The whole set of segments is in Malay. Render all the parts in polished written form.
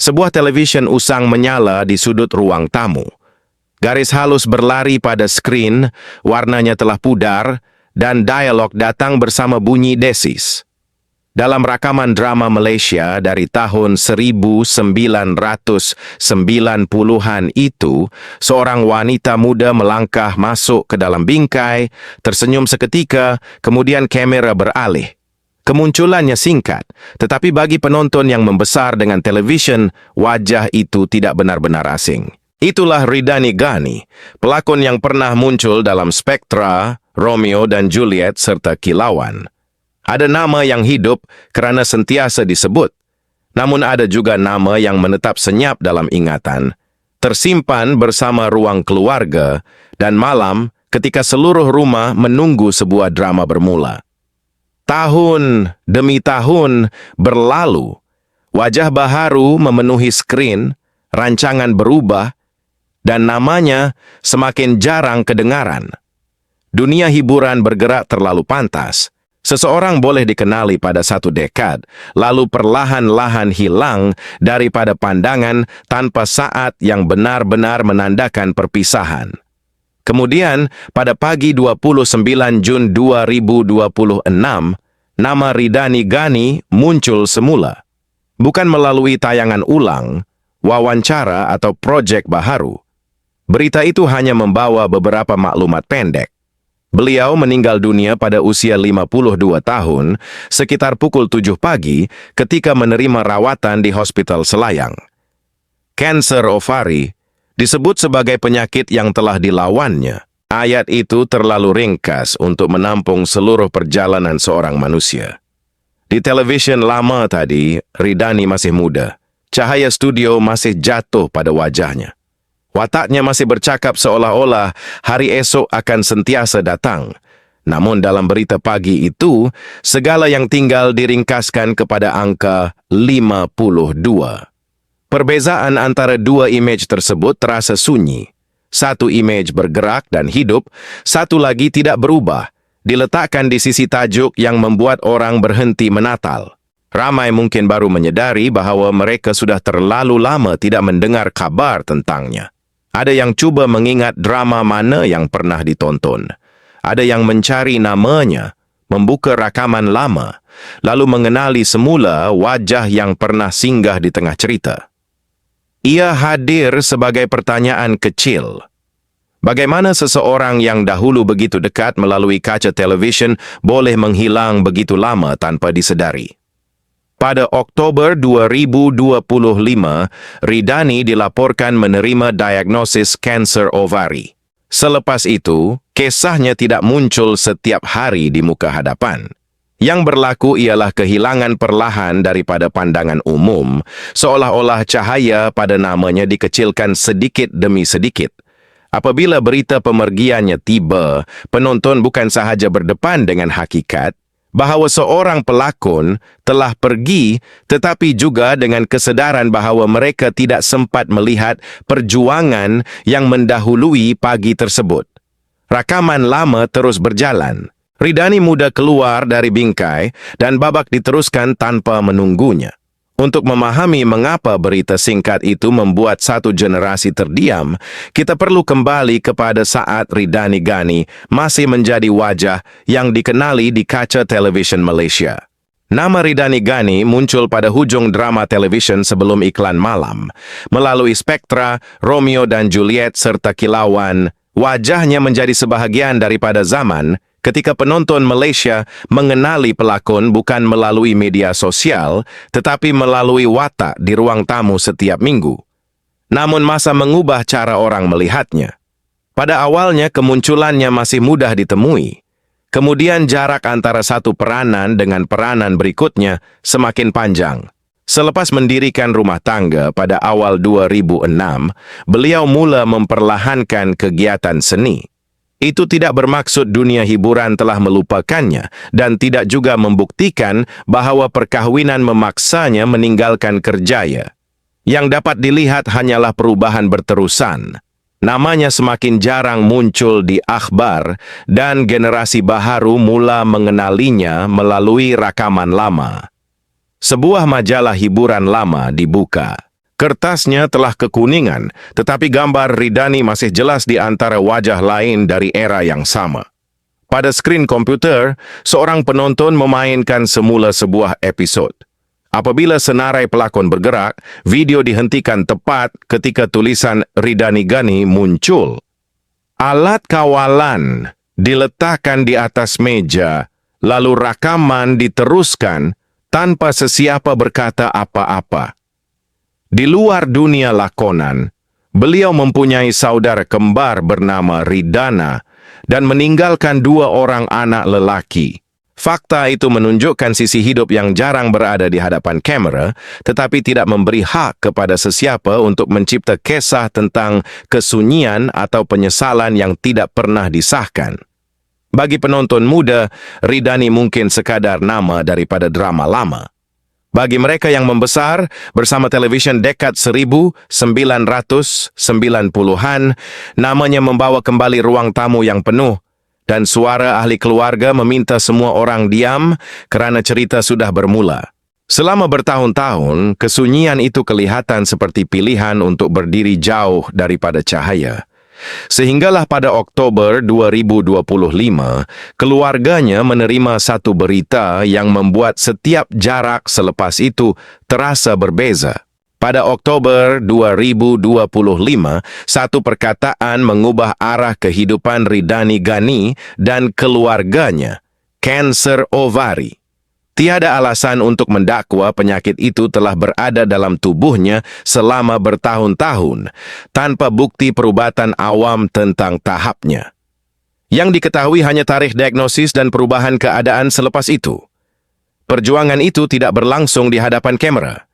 Sebuah televisyen usang menyala di sudut ruang tamu. Garis halus berlari pada skrin, warnanya telah pudar, dan dialog datang bersama bunyi desis. Dalam rakaman drama Malaysia dari tahun 1990-an itu, seorang wanita muda melangkah masuk ke dalam bingkai, tersenyum seketika, kemudian kamera beralih. Kemunculannya singkat, tetapi bagi penonton yang membesar dengan televisyen, wajah itu tidak benar-benar asing. Itulah Ridani Ghani, pelakon yang pernah muncul dalam Spectra, Romeo dan Juliet serta Kilauan. Ada nama yang hidup kerana sentiasa disebut, namun ada juga nama yang menetap senyap dalam ingatan, tersimpan bersama ruang keluarga dan malam ketika seluruh rumah menunggu sebuah drama bermula. Tahun demi tahun berlalu, wajah baharu memenuhi skrin, rancangan berubah, dan namanya semakin jarang kedengaran. Dunia hiburan bergerak terlalu pantas. Seseorang boleh dikenali pada satu dekad, lalu perlahan-lahan hilang daripada pandangan tanpa saat yang benar-benar menandakan perpisahan. Kemudian, pada pagi 29 Jun 2026, nama Ridani Ghani muncul semula. Bukan melalui tayangan ulang, wawancara atau projek baharu. Berita itu hanya membawa beberapa maklumat pendek. Beliau meninggal dunia pada usia 52 tahun, sekitar pukul 7 pagi ketika menerima rawatan di Hospital Selayang. Kanser ovari disebut sebagai penyakit yang telah dilawannya. Ayat itu terlalu ringkas untuk menampung seluruh perjalanan seorang manusia. Di televisyen lama tadi, Ridani masih muda. Cahaya studio masih jatuh pada wajahnya. Wataknya masih bercakap seolah-olah hari esok akan sentiasa datang. Namun dalam berita pagi itu, segala yang tinggal diringkaskan kepada angka 52. Perbezaan antara dua imej tersebut terasa sunyi. Satu imej bergerak dan hidup, satu lagi tidak berubah, diletakkan di sisi tajuk yang membuat orang berhenti menatal. Ramai mungkin baru menyadari bahawa mereka sudah terlalu lama tidak mendengar kabar tentangnya. Ada yang cuba mengingat drama mana yang pernah ditonton. Ada yang mencari namanya, membuka rakaman lama, lalu mengenali semula wajah yang pernah singgah di tengah cerita. Ia hadir sebagai pertanyaan kecil. Bagaimana seseorang yang dahulu begitu dekat melalui kaca televisyen boleh menghilang begitu lama tanpa disedari? Pada Oktober 2025, Ridani dilaporkan menerima diagnosis kanser ovari. Selepas itu, kisahnya tidak muncul setiap hari di muka hadapan. Yang berlaku ialah kehilangan perlahan daripada pandangan umum, seolah-olah cahaya pada namanya dikecilkan sedikit demi sedikit. Apabila berita pemergiannya tiba, penonton bukan sahaja berdepan dengan hakikat, bahawa seorang pelakon telah pergi, tetapi juga dengan kesedaran bahawa mereka tidak sempat melihat perjuangan yang mendahului pagi tersebut. Rakaman lama terus berjalan. Ridani muda keluar dari bingkai dan babak diteruskan tanpa menunggunya. Untuk memahami mengapa berita singkat itu membuat satu generasi terdiam, kita perlu kembali kepada saat Ridani Ghani masih menjadi wajah yang dikenali di kaca televisyen Malaysia. Nama Ridani Ghani muncul pada hujung drama televisyen sebelum iklan malam. Melalui Spectra, Romeo dan Juliet serta Kilauan, wajahnya menjadi sebahagian daripada zaman ketika penonton Malaysia mengenali pelakon bukan melalui media sosial, tetapi melalui watak di ruang tamu setiap minggu. Namun masa mengubah cara orang melihatnya. Pada awalnya kemunculannya masih mudah ditemui. Kemudian jarak antara satu peranan dengan peranan berikutnya semakin panjang. Selepas mendirikan rumah tangga pada awal 2006, beliau mula memperlahankan kegiatan seni. Itu tidak bermaksud dunia hiburan telah melupakannya dan tidak juga membuktikan bahawa perkahwinan memaksanya meninggalkan kerjaya. Yang dapat dilihat hanyalah perubahan berterusan. Namanya semakin jarang muncul di akhbar dan generasi baharu mula mengenalinya melalui rakaman lama. Sebuah majalah hiburan lama dibuka. Kertasnya telah kekuningan, tetapi gambar Ridani masih jelas di antara wajah lain dari era yang sama. Pada skrin komputer, seorang penonton memainkan semula sebuah episod. Apabila senarai pelakon bergerak, video dihentikan tepat ketika tulisan Ridani Ghani muncul. Alat kawalan diletakkan di atas meja, lalu rakaman diteruskan tanpa sesiapa berkata apa-apa. Di luar dunia lakonan, beliau mempunyai saudara kembar bernama Ridana dan meninggalkan 2 orang anak lelaki. Fakta itu menunjukkan sisi hidup yang jarang berada di hadapan kamera, tetapi tidak memberi hak kepada sesiapa untuk mencipta kisah tentang kesunyian atau penyesalan yang tidak pernah disahkan. Bagi penonton muda, Ridani mungkin sekadar nama daripada drama lama. Bagi mereka yang membesar bersama televisyen dekad 1990-an, namanya membawa kembali ruang tamu yang penuh dan suara ahli keluarga meminta semua orang diam kerana cerita sudah bermula. Selama bertahun-tahun, kesunyian itu kelihatan seperti pilihan untuk berdiri jauh daripada cahaya. Sehinggalah pada Oktober 2025, keluarganya menerima satu berita yang membuat setiap jarak selepas itu terasa berbeza. Pada Oktober 2025, satu perkataan mengubah arah kehidupan Ridani Ghani dan keluarganya, kanser ovari. Tiada alasan untuk mendakwa penyakit itu telah berada dalam tubuhnya selama bertahun-tahun, tanpa bukti perubatan awam tentang tahapnya. Yang diketahui hanya tarikh diagnosis dan perubahan keadaan selepas itu. Perjuangan itu tidak berlangsung di hadapan kamera.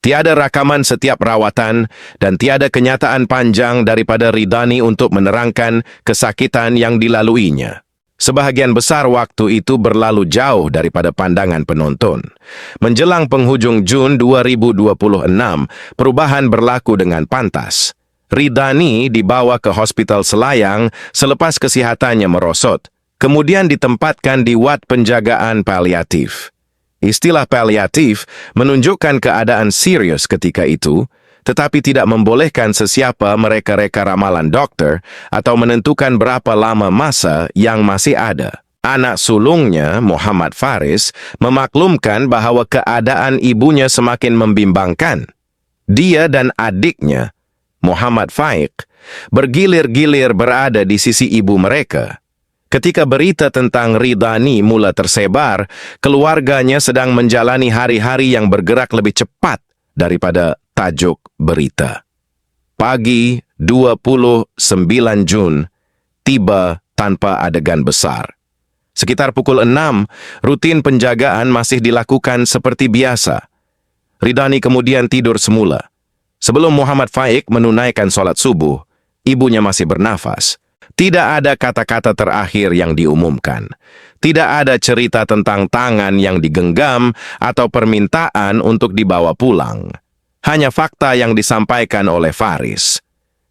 Tiada rakaman setiap rawatan dan tiada kenyataan panjang daripada Ridani untuk menerangkan kesakitan yang dilaluinya. Sebahagian besar waktu itu berlalu jauh daripada pandangan penonton. Menjelang penghujung Jun 2026, perubahan berlaku dengan pantas. Ridani dibawa ke Hospital Selayang selepas kesihatannya merosot, kemudian ditempatkan di wad penjagaan paliatif. Istilah paliatif menunjukkan keadaan serius ketika itu, tetapi tidak membolehkan sesiapa mereka-reka ramalan dokter atau menentukan berapa lama masa yang masih ada. Anak sulungnya, Muhammad Faris, memaklumkan bahawa keadaan ibunya semakin membimbangkan. Dia dan adiknya, Muhammad Faiq, bergilir-gilir berada di sisi ibu mereka. Ketika berita tentang Ridani mula tersebar, keluarganya sedang menjalani hari-hari yang bergerak lebih cepat daripada tajuk berita. Pagi 29 Jun tiba tanpa adegan besar. Sekitar pukul 6, rutin penjagaan masih dilakukan seperti biasa. Ridani kemudian tidur semula. Sebelum Muhammad Faiq menunaikan solat subuh, ibunya masih bernafas. Tidak ada kata-kata terakhir yang diumumkan. Tidak ada cerita tentang tangan yang digenggam atau permintaan untuk dibawa pulang. Hanya fakta yang disampaikan oleh Faris.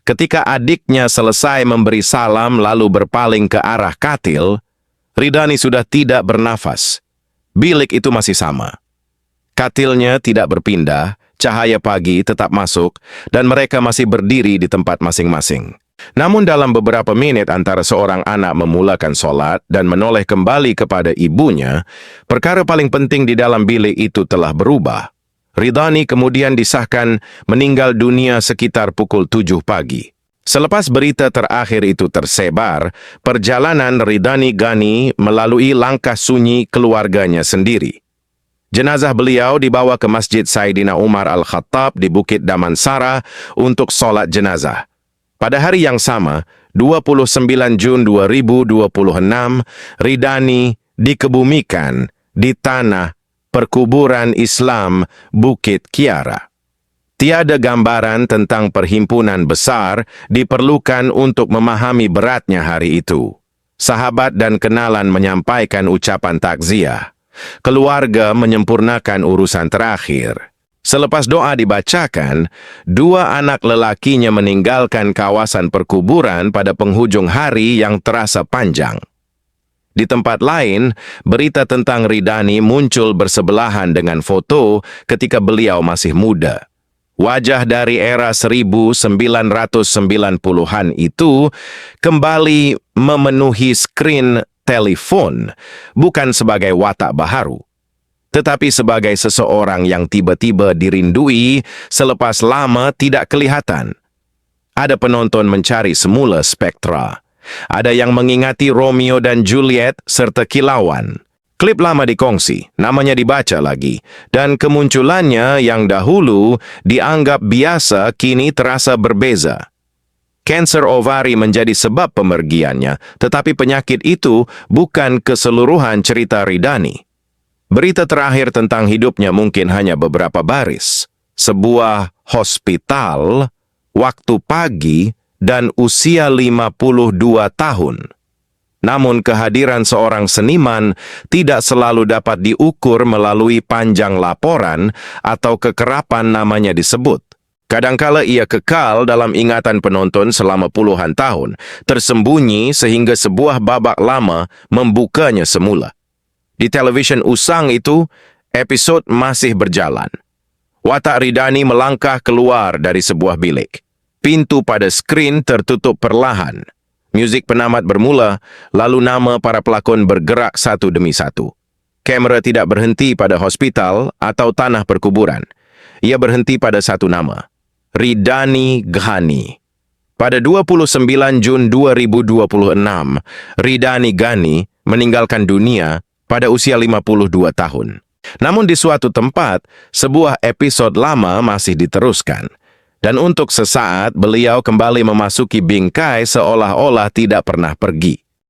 Ketika adiknya selesai memberi salam lalu berpaling ke arah katil, Ridani sudah tidak bernafas. Bilik itu masih sama. Katilnya tidak berpindah, cahaya pagi tetap masuk, dan mereka masih berdiri di tempat masing-masing. Namun dalam beberapa menit antara seorang anak memulakan solat dan menoleh kembali kepada ibunya, perkara paling penting di dalam bilik itu telah berubah. Ridani kemudian disahkan meninggal dunia sekitar pukul 7 pagi. Selepas berita terakhir itu tersebar, perjalanan Ridani Ghani melalui langkah sunyi keluarganya sendiri. Jenazah beliau dibawa ke Masjid Saidina Umar Al-Khattab di Bukit Damansara untuk solat jenazah. Pada hari yang sama, 29 Jun 2026, Ridani dikebumikan di tanah perkuburan Islam Bukit Kiara. Tiada gambaran tentang perhimpunan besar diperlukan untuk memahami beratnya hari itu. Sahabat dan kenalan menyampaikan ucapan takziah. Keluarga menyempurnakan urusan terakhir. Selepas doa dibacakan, 2 anak lelakinya meninggalkan kawasan perkuburan pada penghujung hari yang terasa panjang. Di tempat lain, berita tentang Ridani muncul bersebelahan dengan foto ketika beliau masih muda. Wajah dari era 1990-an itu kembali memenuhi skrin telepon, bukan sebagai watak baharu, tetapi sebagai seseorang yang tiba-tiba dirindui selepas lama tidak kelihatan. Ada penonton mencari semula spektra. Ada yang mengingati Romeo dan Juliet serta kilauan. Klip lama dikongsi, namanya dibaca lagi, dan kemunculannya yang dahulu dianggap biasa kini terasa berbeza. Kanser ovari menjadi sebab pemergiannya, tetapi penyakit itu bukan keseluruhan cerita Ridani. Berita terakhir tentang hidupnya mungkin hanya beberapa baris. Sebuah hospital, waktu pagi, dan usia 52 tahun. Namun kehadiran seorang seniman tidak selalu dapat diukur melalui panjang laporan atau kekerapan namanya disebut. Kadangkala ia kekal dalam ingatan penonton selama puluhan tahun, tersembunyi sehingga sebuah babak lama membukanya semula. Di televisyen usang itu, episod masih berjalan. Watak Ridani melangkah keluar dari sebuah bilik. Pintu pada skrin tertutup perlahan. Muzik penamat bermula, lalu nama para pelakon bergerak satu demi satu. Kamera tidak berhenti pada hospital atau tanah perkuburan. Ia berhenti pada satu nama, Ridani Ghani. Pada 29 Jun 2026, Ridani Ghani meninggalkan dunia pada usia 52 tahun. Namun di suatu tempat, sebuah episod lama masih diteruskan. Dan untuk sesaat beliau kembali memasuki bingkai seolah-olah tidak pernah pergi.